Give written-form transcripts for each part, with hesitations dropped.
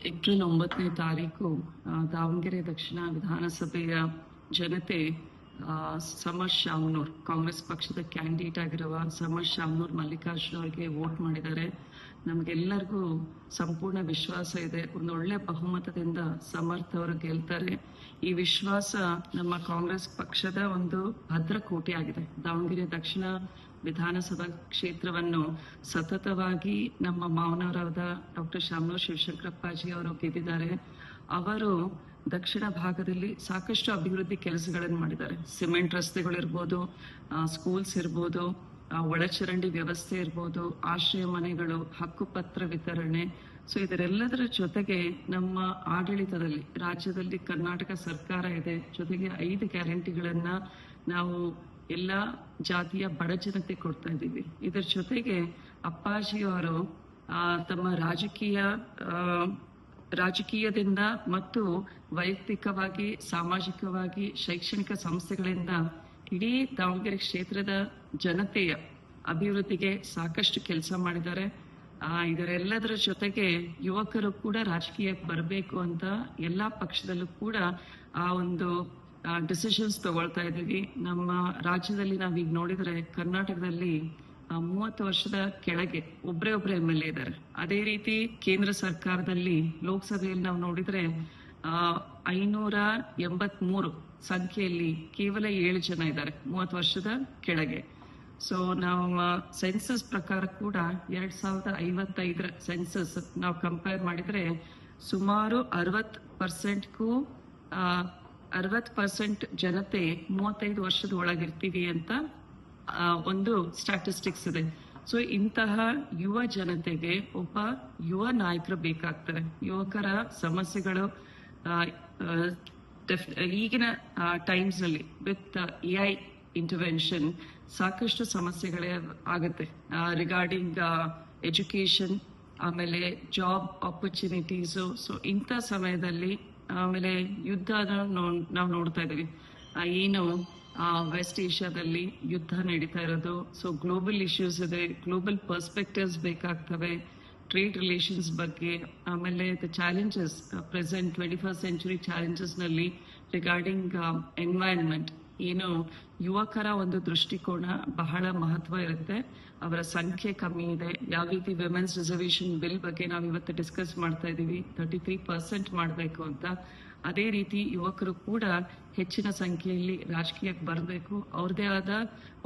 April 9ನೇ ತಾರೀಕು ದಾವಣಗೆರೆ ದಕ್ಷಿಣ ವಿಧಾನಸಭೆಯ ಜನತೆ ಸಮರ್ ಶಾಮನೂರ್ ಕಾಂಗ್ರೆಸ್ ಪಕ್ಷದ ಕ್ಯಾಂಡಿಡೇಟ್ ಆಗಿರುವ ಸಮರ್ ಶಾಮನೂರ್ ಮಲ್ಲಿಕಾರ್ಜುನ್ ಅವರಿಗೆ ವೋಟ್ ಮಾಡಿದ್ದಾರೆ. ನಮಗೆಲ್ಲರಿಗೂ ಸಂಪೂರ್ಣ ವಿಶ್ವಾಸ ಇದೆ, ಒಂದು ಒಳ್ಳೆ ಬಹುಮತದಿಂದ ಸಮರ್ಥ ಅವರು ಗೆಲ್ತಾರೆ. ಈ ವಿಶ್ವಾಸ ನಮ್ಮ ಕಾಂಗ್ರೆಸ್ ಪಕ್ಷದ ಒಂದು ಭದ್ರಕೋಟೆ ಆಗಿದೆ. ದಾವಣಗೆರೆ ದಕ್ಷಿಣ ವಿಧಾನಸಭಾ ಕ್ಷೇತ್ರವನ್ನು ಸತತವಾಗಿ ನಮ್ಮ ಮಾವನವರಾದ ಡಾಕ್ಟರ್ ಶಾಮನೂರ್ ಶಿವಶಂಕರಪ್ಪಾಜಿ ಅವರು ಗೆದ್ದಿದ್ದಾರೆ. ಅವರು ದಕ್ಷಿಣ ಭಾಗದಲ್ಲಿ ಸಾಕಷ್ಟು ಅಭಿವೃದ್ಧಿ ಕೆಲಸಗಳನ್ನು ಮಾಡಿದ್ದಾರೆ. ಸಿಮೆಂಟ್ ರಸ್ತೆಗಳಿರ್ಬೋದು, ಸ್ಕೂಲ್ಸ್ ಇರ್ಬೋದು, ಒಳಚರಂಡಿ ವ್ಯವಸ್ಥೆ ಇರ್ಬೋದು, ಆಶ್ರಯ ಮನೆಗಳು, ಹಕ್ಕುಪತ್ರ ವಿತರಣೆ. ಸೊ ಇದರೆಲ್ಲದರ ಜೊತೆಗೆ ನಮ್ಮ ಆಡಳಿತದಲ್ಲಿ ರಾಜ್ಯದಲ್ಲಿ ಕರ್ನಾಟಕ ಸರ್ಕಾರ ಇದೆ, ಜೊತೆಗೆ 5 ಗ್ಯಾರಂಟಿಗಳನ್ನ ನಾವು ಎಲ್ಲ ಜಾತಿಯ ಬಡ ಜನತೆ ಕೊಡ್ತಾ ಇದ್ದೀವಿ. ಇದರ ಜೊತೆಗೆ ಅಪ್ಪಾಜಿಯವರು ತಮ್ಮ ರಾಜಕೀಯದಿಂದ ಮತ್ತು ವೈಯಕ್ತಿಕವಾಗಿ, ಸಾಮಾಜಿಕವಾಗಿ, ಶೈಕ್ಷಣಿಕ ಸಂಸ್ಥೆಗಳಿಂದ ಇಡೀ ದಾವಣಗೆರೆ ಕ್ಷೇತ್ರದ ಜನತೆಯ ಅಭಿವೃದ್ಧಿಗೆ ಸಾಕಷ್ಟು ಕೆಲಸ ಮಾಡಿದ್ದಾರೆ. ಇದರೆಲ್ಲದರ ಜೊತೆಗೆ ಯುವಕರು ಕೂಡ ರಾಜಕೀಯಕ್ಕೆ ಬರಬೇಕು ಅಂತ ಎಲ್ಲಾ ಪಕ್ಷದಲ್ಲೂ ಕೂಡ ಆ ಒಂದು ಡಿಸಿಷನ್ಸ್ ತಗೊಳ್ತಾ ಇದ್ದೀವಿ. ನಮ್ಮ ರಾಜ್ಯದಲ್ಲಿ ನಾವೀಗ ನೋಡಿದ್ರೆ ಕರ್ನಾಟಕದಲ್ಲಿ 30 ವರ್ಷದ ಕೆಳಗೆ ಒಬ್ಬರೇ MLA ಇದ್ದಾರೆ. ಅದೇ ರೀತಿ ಕೇಂದ್ರ ಸರ್ಕಾರದಲ್ಲಿ ಲೋಕಸಭೆಯಲ್ಲಿ ನಾವು ನೋಡಿದ್ರೆ 583 ಸಂಖ್ಯೆಯಲ್ಲಿ ಕೇವಲ 7 ಜನ ಇದ್ದಾರೆ 30 ವರ್ಷದ ಕೆಳಗೆ. ಸೊ ನಮ್ಮ ಸೆನ್ಸಸ್ ಪ್ರಕಾರ ಕೂಡ 2055 ಸೆನ್ಸಸ್ ನಾವು ಕಂಪೇರ್ ಮಾಡಿದ್ರೆ ಸುಮಾರು 60%ಕ್ಕೂ 60% ಜನತೆ 35 ವರ್ಷದ ಒಳಗಿರ್ತೀವಿ ಅಂತ ಒಂದು ಸ್ಟ್ಯಾಟಿಸ್ಟಿಕ್ಸ್ ಇದೆ. ಸೊ ಇಂತಹ ಯುವ ಜನತೆಗೆ ಒಬ್ಬ ಯುವ ನಾಯಕರು ಬೇಕಾಗ್ತಾರೆ. ಯುವಕರ ಸಮಸ್ಯೆಗಳು ಈಗಿನ ಟೈಮ್ಸ್ ನಲ್ಲಿ ವಿತ್ AI ಇಂಟರ್ವೆನ್ಷನ್ ಸಾಕಷ್ಟು ಸಮಸ್ಯೆಗಳೇ ಆಗುತ್ತೆ ರಿಗಾರ್ಡಿಂಗ್ ಎಜುಕೇಶನ್, ಆಮೇಲೆ ಜಾಬ್ ಆಪರ್ಚುನಿಟೀಸು. ಸೊ ಇಂಥ ಸಮಯದಲ್ಲಿ ಆಮೇಲೆ ಯುದ್ಧ ನಾವು ನೋಡ್ತಾ ಇದ್ದೀವಿ. ಏನು ವೆಸ್ಟ್ ಏಷ್ಯಾದಲ್ಲಿ ಯುದ್ಧ ನಡೀತಾ ಇರೋದು. ಸೊ ಗ್ಲೋಬಲ್ ಇಶ್ಯೂಸ್ ಇದೆ, ಗ್ಲೋಬಲ್ ಪರ್ಸ್ಪೆಕ್ಟಿವ್ಸ್ ಬೇಕಾಗ್ತವೆ, ಟ್ರೇಡ್ ರಿಲೇಷನ್ಸ್ ಬಗ್ಗೆ. ಆಮೇಲೆ the challenges present 21st century challenges ನಲ್ಲಿ ರಿಗಾರ್ಡಿಂಗ್ ಎನ್ವೈರನ್ಮೆಂಟ್, ಏನು ಯುವಕರ ಒಂದು ದೃಷ್ಟಿಕೋನ ಬಹಳ ಮಹತ್ವ ಇರುತ್ತೆ. ಅವರ ಸಂಖ್ಯೆ ಕಮ್ಮಿ ಇದೆ. ಯಾವ ರೀತಿ ವಿಮೆನ್ಸ್ ರಿಸರ್ವೇಶನ್ ಬಿಲ್ ಬಗ್ಗೆ ನಾವು ಇವತ್ತು ಡಿಸ್ಕಸ್ ಮಾಡ್ತಾ ಇದ್ದೀವಿ, 33% ಮಾಡಬೇಕು ಅಂತ. ಅದೇ ರೀತಿ ಯುವಕರು ಕೂಡ ಹೆಚ್ಚಿನ ಸಂಖ್ಯೆಯಲ್ಲಿ ರಾಜಕೀಯಕ್ಕೆ ಬರಬೇಕು. ಅವ್ರದೇ ಆದ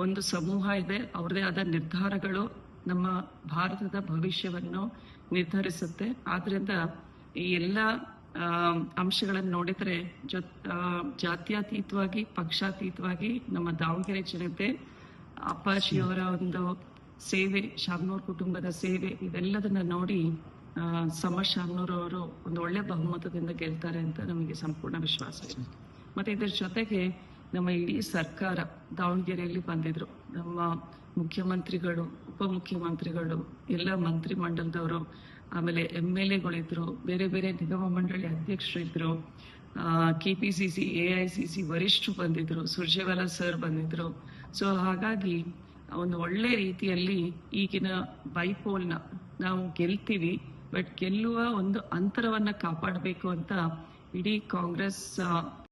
ಒಂದು ಸಮೂಹ ಇದೆ, ಅವ್ರದೇ ಆದ ನಿರ್ಧಾರಗಳು ನಮ್ಮ ಭಾರತದ ಭವಿಷ್ಯವನ್ನು ನಿರ್ಧರಿಸುತ್ತೆ. ಆದ್ರಿಂದ ಈ ಎಲ್ಲ ಅಂಶಗಳನ್ನು ನೋಡಿದ್ರೆ ಜಾತ್ಯತೀತವಾಗಿ, ಪಕ್ಷಾತೀತವಾಗಿ ನಮ್ಮ ದಾವಣಗೆರೆ ಜನತೆ ಅಪ್ಪಾಜಿಯವರ ಒಂದು ಸೇವೆ, ಶಾಮನೂರ್ ಕುಟುಂಬದ ಸೇವೆ, ಇವೆಲ್ಲದನ್ನ ನೋಡಿ ಸಮರ್ ಶಾಮನೂರ್ ಅವರು ಒಂದು ಒಳ್ಳೆ ಬಹುಮತದಿಂದ ಗೆಲ್ತಾರೆ ಅಂತ ನಮಗೆ ಸಂಪೂರ್ಣ ವಿಶ್ವಾಸ ಇದೆ. ಮತ್ತೆ ಇದರ ಜೊತೆಗೆ ನಮ್ಮ ಇಡೀ ಸರ್ಕಾರ ದಾವಣಗೆರೆಯಲ್ಲಿ ಬಂದಿದ್ರು. ನಮ್ಮ ಮುಖ್ಯಮಂತ್ರಿಗಳು, ಉಪಮುಖ್ಯಮಂತ್ರಿಗಳು, ಎಲ್ಲ ಮಂತ್ರಿ ಮಂಡಲದವರು, ಆಮೇಲೆ MLAಗಳಿದ್ರು, ಬೇರೆ ಬೇರೆ ನಿಗಮ ಮಂಡಳಿ ಅಧ್ಯಕ್ಷರಿದ್ರು, KPCC AICC ವರಿಷ್ಠರು ಬಂದಿದ್ರು, ಸುರ್ಜೇವಾಲಾ ಸರ್ ಬಂದಿದ್ರು. ಸೊ ಹಾಗಾಗಿ ಒಂದು ಒಳ್ಳೆ ರೀತಿಯಲ್ಲಿ ಈಗಿನ ಬೈಪೋಲ್ನ ನಾವು ಗೆಲ್ತೀವಿ. ಬಟ್ ಗೆಲ್ಲುವ ಒಂದು ಅಂತರವನ್ನ ಕಾಪಾಡಬೇಕು ಅಂತ ಇಡೀ ಕಾಂಗ್ರೆಸ್